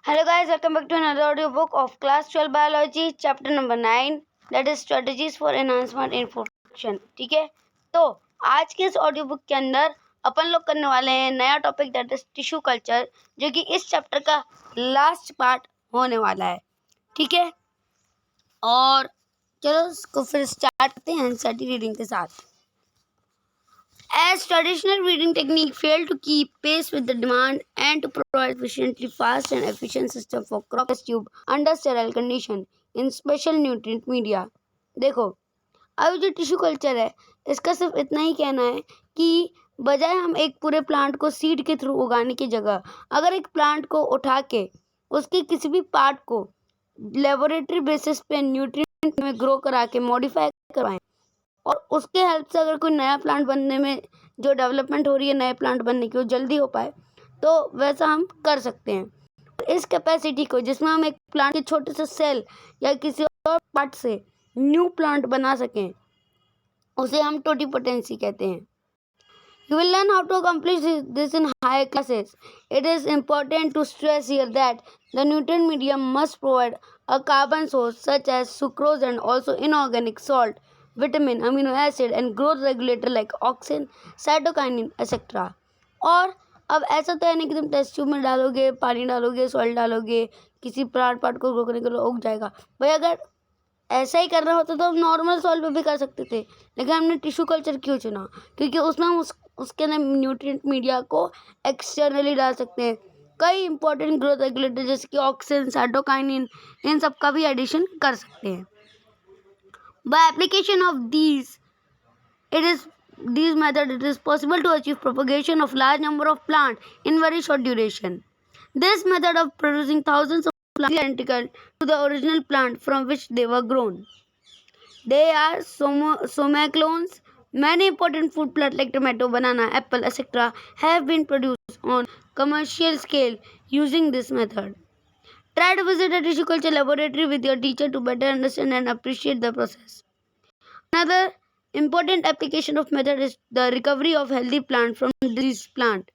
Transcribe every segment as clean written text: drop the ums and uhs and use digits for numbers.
Hello guys, welcome back to another audiobook of Class 12 Biology, chapter number 9, that is Strategies for Enhancement in Food Production. ठीक है, तो आज के इस audio book के अंदर अपन लोग करने वाले हैं नया topic, that is tissue culture, जो कि इस चैप्टर का लास्ट पार्ट होने वाला है. ठीक है, और चलो इसको फिर स्टार्ट करते हैं एनसीईआरटी रीडिंग के साथ. As traditional breeding technique failed to keep pace with the demand and to provide efficiently fast and efficient system for crop tube under sterile condition in special nutrient media. देखो, अब जो tissue culture है इसका सिर्फ इतना ही कहना है कि बजाय हम एक पूरे प्लांट को सीड के थ्रू उगाने की जगह अगर एक प्लांट को उठा के उसके किसी भी पार्ट को लेबोरेटरी बेसिस पे न्यूट्रिएंट में ग्रो करा के मॉडिफाई करवाएं और उसके हेल्प से अगर कोई नया प्लांट बनने में जो डेवलपमेंट हो रही है नए प्लांट बनने की वो जल्दी हो पाए, तो वैसा हम कर सकते हैं. इस कैपेसिटी को जिसमें हम एक प्लांट के छोटे से सेल या किसी और पार्ट से न्यू प्लांट बना सकें, उसे हम टोटिपोटेंसी कहते हैं. You will learn how to accomplish this in higher classes. It is important to stress here that the nutrient medium must provide a carbon source such as sucrose and also inorganic salt, vitamin, amino acid and growth regulator like auxin, cytokinin, etc. और अब ऐसा तो है नहीं कि तुम test tube में डालोगे, पानी डालोगे, सॉल्ट डालोगे, किसी पार्ट को ग्रो करने के लिए उग जाएगा. भाई अगर ऐसा ही करना होता तो हम नॉर्मल सॉइल पे भी कर सकते थे, लेकिन हमने टिश्यू कल्चर क्यों चुना? क्योंकि उसमें हम उसके अंदर न्यूट्रिएंट मीडिया को एक्सटर्नली डाल सकते हैं. कई इंपॉर्टेंट ग्रोथ रेगुलेटर जैसे कि ऑक्सिन, साइटोकाइनिन, इन सब का भी एडिशन कर सकते हैं. By application of these method it is possible to achieve propagation of large number of plant in very short duration. This method of producing thousands of plants is identical to the original plant from which they were grown. They are somaclones. Many important food plants like tomato, banana, apple, etc. have been produced on commercial scale using this method. Try to visit a tissue culture laboratory with your teacher to better understand and appreciate the process. Another important application of method is the recovery of healthy plant from diseased plant.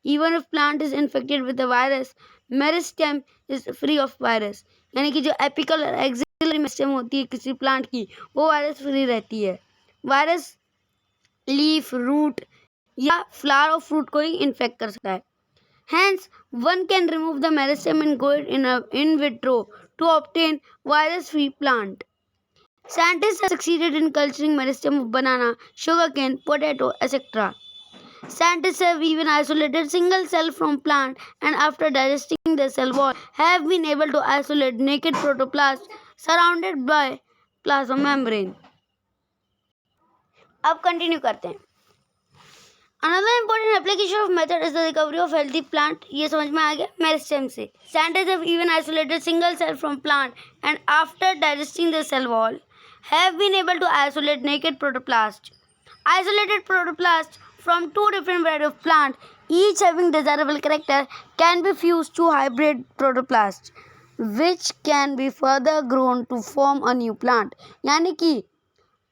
Even if plant is infected with a virus, meristem is free of virus. यानी कि जो apical और axillary meristem होती है किसी plant की, वो virus free रहती है. वायरस लीफ, रूट या फ्लावर ऑफ फ्रूट को ही इन्फेक्ट कर सकता है. Hence, one can remove the meristem and grow it in vitro to obtain virus-free plant. Scientists have succeeded in culturing meristem of banana, sugarcane, potato, etc. Scientists have even isolated single cell from plant and after digesting the cell wall have been able to isolate naked protoplast surrounded by plasma membrane. अब continue करते हैं. Another important application of method is the recovery of healthy plant. ये समझ में आ गया meristem से. Scientists have even isolated single cell from plant and after digesting the cell wall have been able to isolate naked protoplast. Isolated protoplast from two different varieties of plant, each having desirable character, can be fused to hybrid protoplast, which can be further grown to form a new plant. यानी कि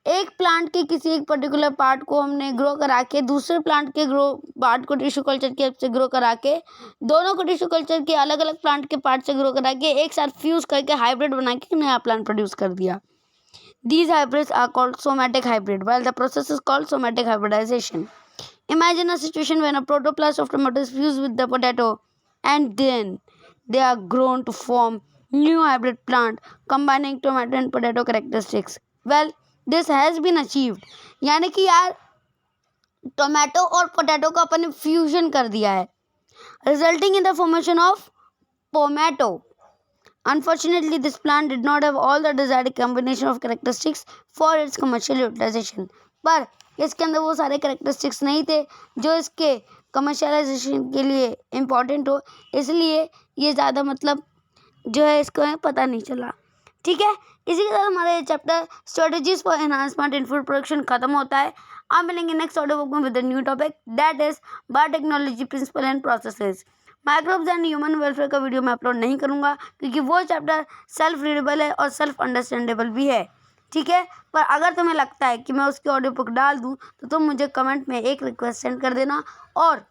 एक plant के किसी एक particular part को हमने grow करा के दूसरे प्लांट के ग्रो पार्ट को टिश्यू कल्चर के हेल्प से ग्रो करा के दोनों को टिश्यू कल्चर के अलग अलग प्लांट के पार्ट से ग्रो करा के एक साथ फ्यूज करके हाइब्रिड बना के नया प्लांट प्रोड्यूस कर दिया. These hybrids are called somatic hybrid, while the process is called somatic hybridization. Imagine a situation when a protoplast of tomato is fused with the potato and then they are grown to form new hybrid plant combining tomato and potato characteristics. Well, this has been achieved. यानी कि यार tomato और potato का अपन ने fusion कर दिया है, resulting in the formation of pomato. Unfortunately, this plant did not have all the desired combination of characteristics for its commercial utilization. पर इसके अंदर वो सारे characteristics नहीं थे जो इसके commercialization के लिए important हो, इसलिए ये ज़्यादा मतलब जो है इसको पता नहीं चला. ठीक है, इसी के साथ हमारा ये chapter strategies for enhancement in food production खत्म होता है. आप मिलेंगे नेक्स्ट ऑडियो बुक में with a new topic, that is biotechnology principle and processes. Microbes and human welfare का वीडियो मैं अपलोड नहीं करूंगा क्योंकि वो चैप्टर सेल्फ रीडेबल है और सेल्फ अंडरस्टैंडेबल भी है. ठीक है, पर अगर तुम्हें लगता है कि मैं उसकी ऑडियो बुक डाल दूँ तो तुम मुझे कमेंट में एक रिक्वेस्ट सेंड कर देना और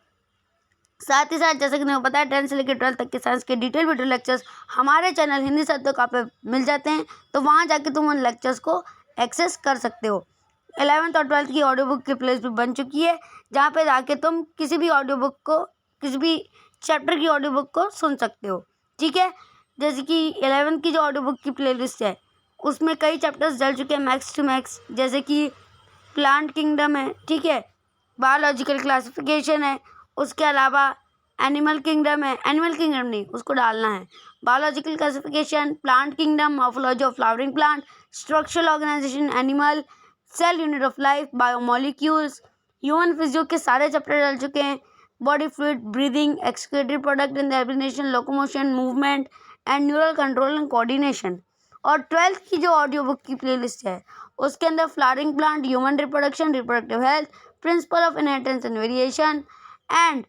साथ ही साथ जैसे कि तुम्हें पता है 10 से लेकर 12 तक के साइंस के डिटेल वीडियो लेक्चर्स हमारे चैनल हिंदी साहित्य का पे मिल जाते हैं, तो वहाँ जाके तुम उन लेक्चर्स को एक्सेस कर सकते हो। 11th और 12th की ऑडियो बुक की प्लेलिस्ट भी बन चुकी है, जहाँ पे जाके तुम किसी भी ऑडियो बुक को, किसी भी चैप्टर की ऑडियो बुक को सुन सकते हो। ठीक है, जैसे कि 11th की जो ऑडियो बुक की प्लेलिस्ट है उसमें कई चैप्टर्स डल चुके हैं मैक्स टू मैक्स, जैसे कि प्लांट किंगडम है, ठीक है, बायोलॉजिकल क्लासिफिकेशन है, उसके अलावा एनिमल किंगडम है, एनिमल किंगडम नहीं उसको डालना है, biological classification, plant kingdom, morphology of flowering plant, structural organisation animal, cell unit of life, biomolecules, human physio के सारे चैप्टर डल चुके हैं, body fluid, breathing, excretory product in the elimination, locomotion, movement and neural control and coordination. और 12th की जो audio book की playlist है उसके अंदर flowering plant, human reproduction, reproductive health, principle of inheritance and variation and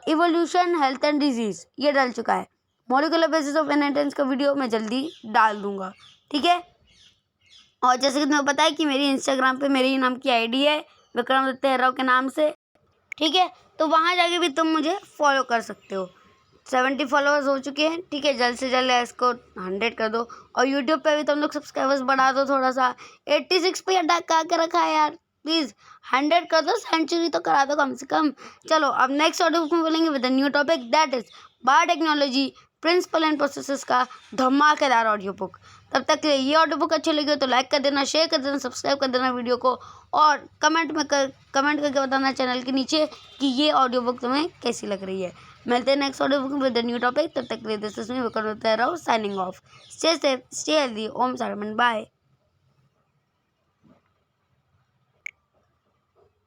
evolution, health and disease ये डल चुका है। मॉलिक्यूलर बेसिस ऑफ इनहेरिटेंस का वीडियो मैं जल्दी डाल दूंगा। ठीक है, और जैसे कि तुम्हें पता है कि मेरी इंस्टाग्राम पे मेरे ही नाम की आईडी है विक्रमादित्य हेराव के नाम से। ठीक है, तो वहाँ जाके भी तुम मुझे फॉलो कर सकते हो। 70 फॉलोअर्स हो चुके हैं। ठीक है, जल्द से जल्द इसको 100 कर दो, और यूट्यूब पे भी तुम लोग सब्सक्राइबर्स बढ़ा दो थोड़ा सा। 86 पे अटका के रखा है यार, प्लीज़ 100 कर दो, सेंचुरी तो करा दो कम से कम। चलो अब नेक्स्ट ऑडियो बुक में बोलेंगे with a new topic, that is biotechnology, principle and processes का धमाकेदार ऑडियो बुक। तब तक के लिए ये ऑडियो बुक अच्छी लगी हो तो लाइक कर देना, शेयर कर देना, सब्सक्राइब कर देना वीडियो को, और कमेंट करके बताना चैनल के नीचे कि ये ऑडियो बुक तुम्हें कैसी लग रही है। मिलते हैं next audio book with the new topic. तब तक के लिए this is me Vikramaditya Herao signing off. Stay safe, stay healthy, ओम सारामन, बाय।